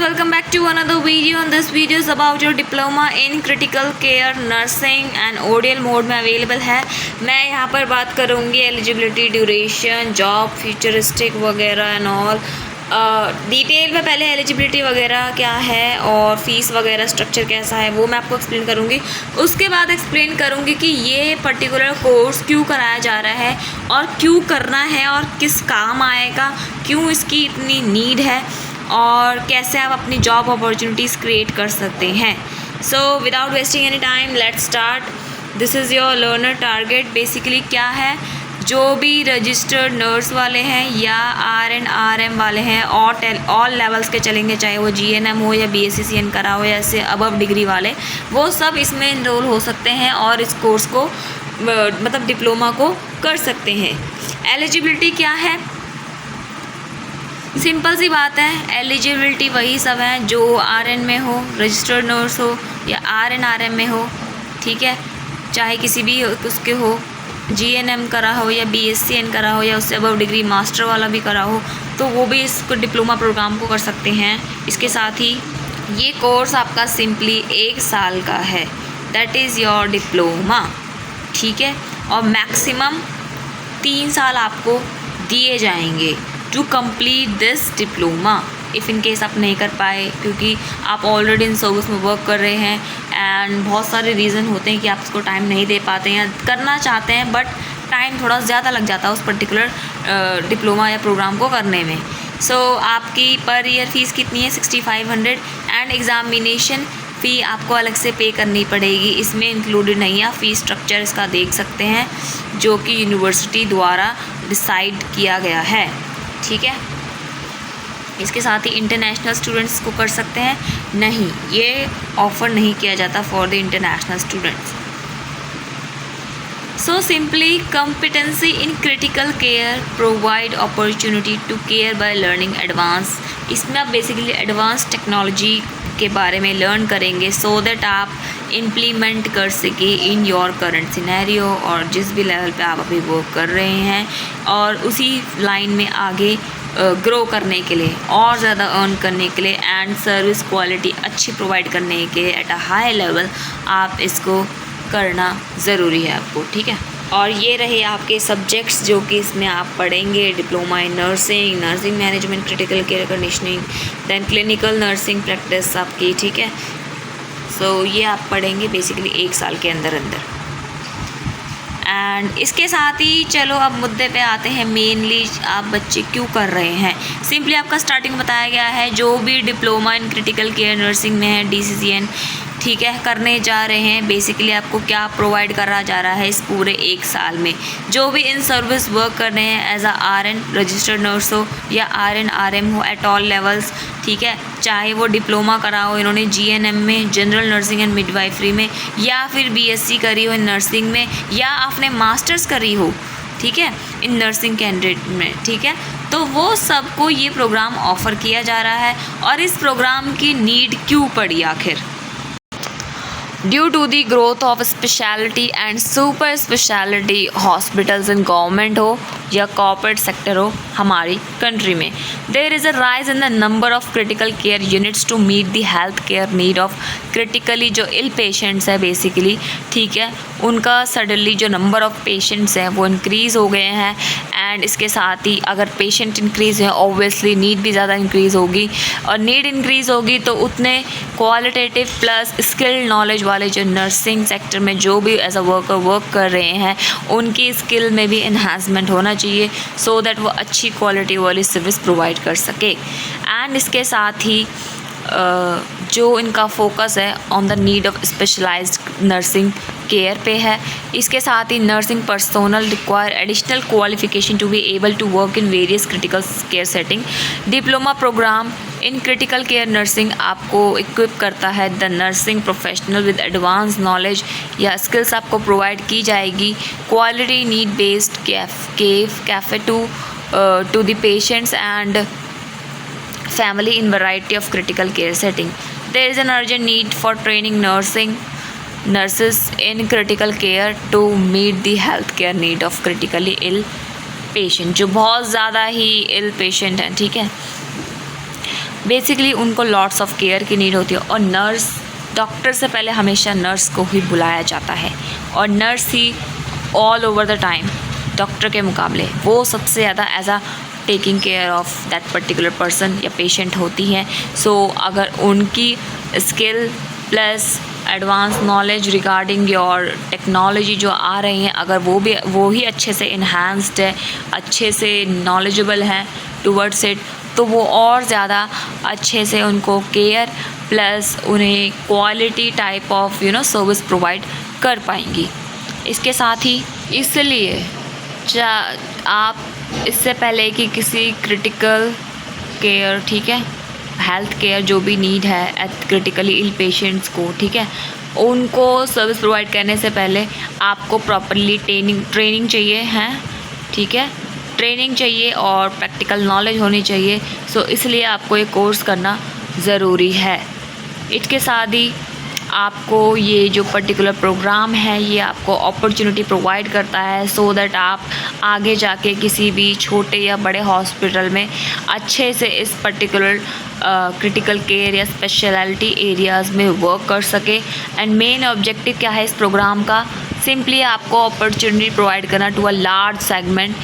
welcome back to another video. And this video is about your diploma in critical care nursing and ODL mode में available है। मैं यहाँ पर बात करूँगी एलिजिबिलिटी, ड्यूरेशन, जॉब, फ्यूचरिस्टिक वगैरह एंड ऑल। डिटेल में पहले एलिजिबिलिटी वगैरह क्या है और फीस वगैरह स्ट्रक्चर कैसा है वो मैं आपको एक्सप्लेन करूँगी। उसके बाद एक्सप्लेन करूँगी कि ये पर्टिकुलर कोर्स क्यों कराया जा रहा है और क्यों करना है और किस काम आएगा, क्यों इसकी इतनी नीड है और कैसे आप अपनी जॉब अपॉर्चुनिटीज़ क्रिएट कर सकते हैं। So without wasting any time let's start. This is your learner target. Basically क्या है, जो भी रजिस्टर्ड नर्स वाले हैं या RN/RM वाले हैं और ऑल लेवल्स के चलेंगे, चाहे वो GNM हो या BSc-CN करा हो या ऐसे अबव डिग्री वाले, वो सब इसमें इनरोल हो सकते हैं और इस कोर्स को मतलब डिप्लोमा को कर सकते हैं। एलिजिबिलिटी क्या है, सिंपल सी बात है। एलिजिबिलिटी वही सब है जो RN में हो, रजिस्टर्ड नर्स हो या RN/RM में हो, ठीक है, चाहे किसी भी उसके हो, GNM करा हो या BSc-CN करा हो या उससे अबव डिग्री मास्टर वाला भी करा हो, तो वो भी इसको डिप्लोमा प्रोग्राम को कर सकते हैं। इसके साथ ही ये कोर्स आपका सिंपली 1 साल का है, दैट इज़ योर डिप्लोमा, ठीक है। और मैक्सिमम 3 साल आपको दिए जाएंगे to complete this diploma. If in case आप नहीं कर पाए क्योंकि आप ऑलरेडी इन सर्विस में वर्क कर रहे हैं एंड बहुत सारे रीज़न होते हैं कि आप उसको टाइम नहीं दे पाते हैं, करना चाहते हैं बट टाइम थोड़ा ज़्यादा लग जाता है उस पर्टिकुलर डिप्लोमा या प्रोग्राम को करने में। सो आपकी पर ईयर फ़ीस कितनी है, 6500 एंड एग्ज़ामिनेशन फ़ी आपको अलग से पे करनी पड़ेगी, इसमें इंक्लूडेड नहीं है। आप फ़ी स्ट्रक्चर इसका देख सकते हैं जो कि यूनिवर्सिटी द्वारा डिसाइड किया गया है, ठीक है। इसके साथ ही इंटरनेशनल स्टूडेंट्स को कर सकते हैं, नहीं, ये ऑफ़र नहीं किया जाता for the international students. So simply competency in critical care provide opportunity to care by learning advance. इसमें आप बेसिकली एडवांस टेक्नोलॉजी के बारे में लर्न करेंगे सो दैट आप इम्प्लीमेंट कर सके इन योर करंट सिनेरियो और जिस भी लेवल पे आप अभी वर्क कर रहे हैं, और उसी लाइन में आगे ग्रो करने के लिए और ज़्यादा अर्न करने के लिए एंड सर्विस क्वालिटी अच्छी प्रोवाइड करने के एट अ हाई लेवल आप इसको करना ज़रूरी है आपको, ठीक है। और ये रहे आपके सब्जेक्ट्स जो कि इसमें आप पढ़ेंगे, diploma in nursing, nursing management, critical care conditioning, then clinical nursing practice आपकी, ठीक है। सो ये आप पढ़ेंगे बेसिकली 1 साल के अंदर एंड इसके साथ ही चलो अब मुद्दे पे आते हैं। मेनली आप बच्चे क्यों कर रहे हैं, सिंपली आपका स्टार्टिंग बताया गया है। जो भी diploma in critical care nursing में है, DCCN, ठीक है, करने जा रहे हैं, बेसिकली आपको क्या प्रोवाइड करा जा रहा है इस पूरे 1 साल में। जो भी इन सर्विस वर्क कर रहे हैं as a RN registered nurse हो या RN/RM हो एट ऑल लेवल्स, ठीक है, चाहे वो डिप्लोमा करा हो इन्होंने GNM में, जनरल नर्सिंग एंड मिडवाइफरी में, या फिर BSc करी हो इन नर्सिंग में, या आपने मास्टर्स करी हो, ठीक है, इन नर्सिंग कैंडिडेट में, ठीक है, तो वो सबको ये प्रोग्राम ऑफ़र किया जा रहा है। और इस प्रोग्राम की नीड क्यों पड़ी आखिर, due to the growth of speciality and super speciality hospitals in government हो या कॉर्पोरेट सेक्टर हो हमारी कंट्री में, there is a rise in the number of critical care units to meet the health care need of critically जो ill patients है basically, ठीक है, उनका सडनली जो नंबर ऑफ़ पेशेंट्स हैं वो इंक्रीज़ हो गए हैं। एंड इसके साथ ही अगर पेशेंट इंक्रीज़ है ऑब्वियसली नीड भी ज़्यादा इंक्रीज़ होगी, और नीड इंक्रीज़ होगी तो उतने क्वालिटेटिव प्लस स्किल्ड नॉलेज वाले जो नर्सिंग सेक्टर में जो भी एज अ वर्कर वर्क कर रहे हैं उनकी स्किल में भी इन्हांसमेंट होना चाहिए सो दैट वो अच्छी क्वालिटी वाली सर्विस प्रोवाइड कर सके। एंड इसके साथ ही जो इनका फोकस है on the need of specialised nursing care पे है। इसके साथ ही nursing personnel require additional qualification to be able to work in various critical care setting. Diploma programme in critical care nursing आपको इक्विप करता है the nursing professional with advance knowledge या skills आपको प्रोवाइड की जाएगी। Quality need based care to the patients and family in variety of critical care setting. There is an urgent need for training nurses in critical care to meet the health care need of critically ill patient, जो बहुत ज़्यादा ही ill patient हैं, ठीक है। Basically उनको lots of care की need होती है, और नर्स, डॉक्टर से पहले हमेशा नर्स को ही बुलाया जाता है, और नर्स ही all over the time doctor के मुकाबले वो सबसे ज़्यादा as a taking care of that particular person या पेशेंट होती है। सो अगर उनकी skill plus advance knowledge regarding your technology जो आ रही हैं, अगर वो ही अच्छे से इन्हांस्ड है, अच्छे से नॉलेजेबल हैं टुवर्ड्स इट, तो वो और ज़्यादा अच्छे से उनको केयर प्लस उन्हें quality type of service provide कर पाएंगी। इसके साथ ही इसलिए आप इससे पहले कि किसी क्रिटिकल केयर, ठीक है, हेल्थ केयर जो भी नीड है क्रिटिकली इल पेशेंट्स को, ठीक है, उनको सर्विस प्रोवाइड करने से पहले आपको प्रॉपरली ट्रेनिंग चाहिए है, ठीक है, ट्रेनिंग चाहिए और प्रैक्टिकल नॉलेज होनी चाहिए। सो इसलिए आपको ये कोर्स करना ज़रूरी है। इसके साथ ही आपको ये जो पर्टिकुलर प्रोग्राम है ये आपको अपॉर्चुनिटी प्रोवाइड करता है सो दैट आप आगे जाके किसी भी छोटे या बड़े हॉस्पिटल में अच्छे से इस पर्टिकुलर क्रिटिकल केयर या स्पेशलिटी एरियाज़ में वर्क कर सके। एंड मेन ऑब्जेक्टिव क्या है इस प्रोग्राम का? सिंपली आपको अपॉर्चुनिटी प्रोवाइड करना to a large segment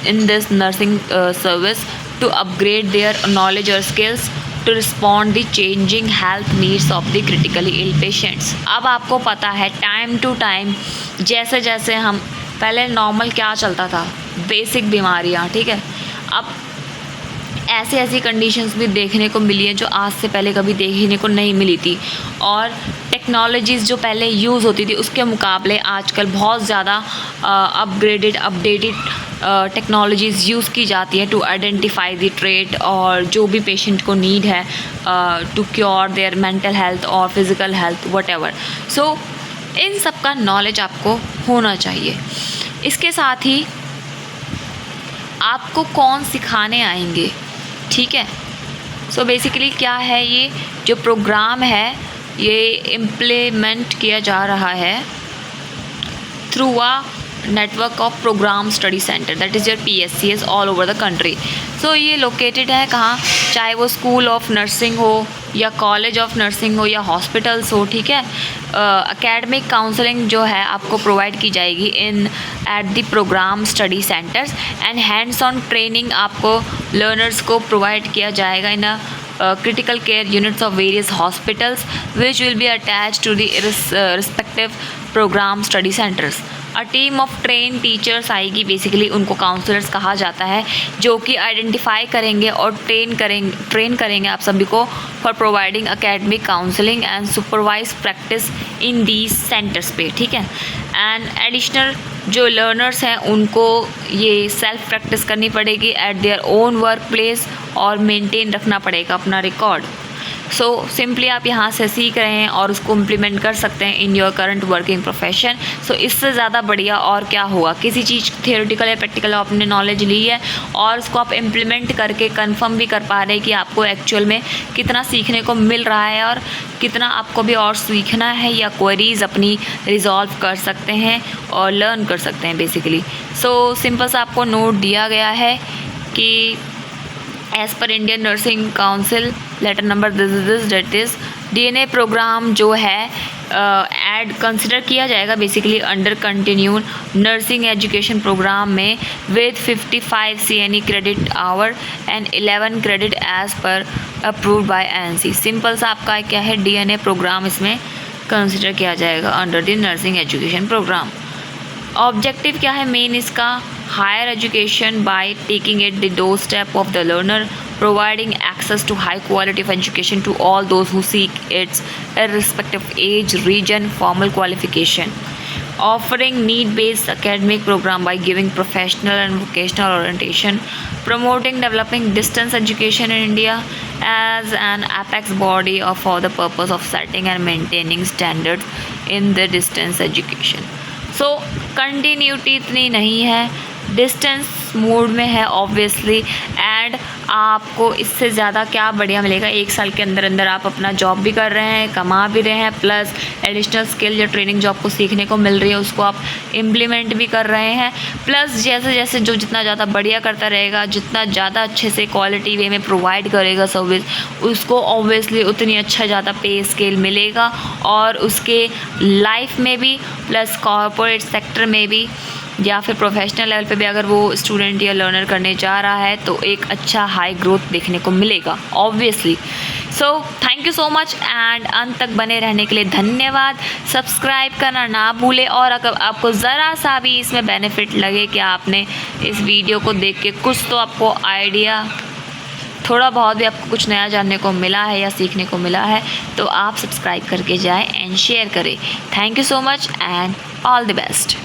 in this nursing service to upgrade their knowledge और skills to respond the changing health needs of the critically ill patients। अब आपको पता है टाइम टू टाइम जैसे जैसे हम पहले नॉर्मल क्या चलता था, बेसिक बीमारियाँ, ठीक है, अब ऐसी कंडीशंस भी देखने को मिली हैं जो आज से पहले कभी देखने को नहीं मिली थी, और टेक्नोलॉजीज़ जो पहले यूज़ होती थी उसके मुकाबले आजकल बहुत ज़्यादा अपग्रेडेड अपडेटेड टेक्नोलॉजीज़ यूज़ की जाती है टू आइडेंटिफाई द ट्रेट और जो भी पेशेंट को नीड है to cure their mental health और फिज़िकल हेल्थ व्हाटएवर। सो इन सब का नॉलेज आपको होना चाहिए। इसके साथ ही आपको कौन सिखाने आएंगे, ठीक है। सो बेसिकली क्या है, ये जो प्रोग्राम है ये इम्प्लीमेंट किया जा रहा है through a network of programme study centre, that is your PSCs all over the country. So ये लोकेटेड है कहाँ, चाहे वो स्कूल ऑफ नर्सिंग हो या कॉलेज ऑफ नर्सिंग हो या हॉस्पिटल्स हो, ठीक है। एकेडमिक काउंसलिंग जो है आपको प्रोवाइड की जाएगी in at the programme study centres, and hands on training आपको लर्नर्स को प्रोवाइड किया जाएगा in a critical care units of various hospitals which will be attached to the respective program study centers। A team of train teachers आएगी, basically उनको counsellors कहा जाता है, जो कि आइडेंटिफाई करेंगे और ट्रेन करेंगे आप सभी को for providing academic counselling and supervise practice in these centres पे, ठीक है। एंड एडिशनल जो लर्नर्स हैं उनको ये सेल्फ प्रैक्टिस करनी पड़ेगी eight their own work place और मेंटेन रखना पड़ेगा अपना रिकॉर्ड। सो सिंपली आप यहाँ से सीख रहे हैं और उसको इम्प्लीमेंट कर सकते हैं in your current working profession. So इससे ज़्यादा बढ़िया और क्या हुआ, किसी चीज़ थियोरेटिकल या प्रैक्टिकल आपने नॉलेज ली है और उसको आप इम्प्लीमेंट करके कंफर्म भी कर पा रहे हैं कि आपको एक्चुअल में कितना सीखने को मिल रहा है और कितना आपको भी और सीखना है, या क्वेरीज अपनी रिजॉल्व कर सकते हैं और लर्न कर सकते हैं बेसिकली। सो सिंपल सा आपको नोट दिया गया है कि as per Indian nursing council letter number this date is DNA program जो है ऐड कंसिडर किया जाएगा basically under continued nursing education program में with 55 CNE credit hour and 11 credit as per approved by ANC। Simple सा आपका क्या है, DNA programme इसमें कंसिडर किया जाएगा under the nursing education programme. Objective क्या है मेन इसका, higher education by taking it the doorstep of the learner, providing access to high quality of education to all those who seek its irrespective of age, region, formal qualification, offering need-based academic program by giving professional and vocational orientation, promoting developing distance education in India as an apex body for the purpose of setting and maintaining standards in the distance education। So continuity इतनी नहीं है, distance mood में है obviously, and आपको इससे ज़्यादा क्या बढ़िया मिलेगा। 1 साल के अंदर अंदर आप अपना जॉब भी कर रहे हैं, कमा भी रहे हैं, प्लस एडिशनल स्किल या ट्रेनिंग जो आपको सीखने को मिल रही है उसको आप इम्प्लीमेंट भी कर रहे हैं। प्लस जैसे जैसे जो जितना ज़्यादा बढ़िया करता रहेगा, जितना ज़्यादा अच्छे से क्वालिटी वे में प्रोवाइड करेगा सर्विस, उसको ऑब्वियसली उतनी अच्छा ज़्यादा पे स्केल मिलेगा, और उसके लाइफ में भी प्लस कॉर्पोरेट सेक्टर में भी या फिर प्रोफेशनल लेवल पे भी अगर वो स्टूडेंट या लर्नर करने जा रहा है तो एक अच्छा हाई ग्रोथ देखने को मिलेगा obviously. So thank you so much, and अंत तक बने रहने के लिए धन्यवाद। सब्सक्राइब करना ना भूलें, और अगर आपको ज़रा सा भी इसमें बेनिफिट लगे कि आपने इस वीडियो को देख के कुछ तो आपको आइडिया, थोड़ा बहुत भी आपको कुछ नया जानने को मिला है या सीखने को मिला है, तो आप सब्सक्राइब करके जाएं एंड शेयर करें। Thank you so much and all the best.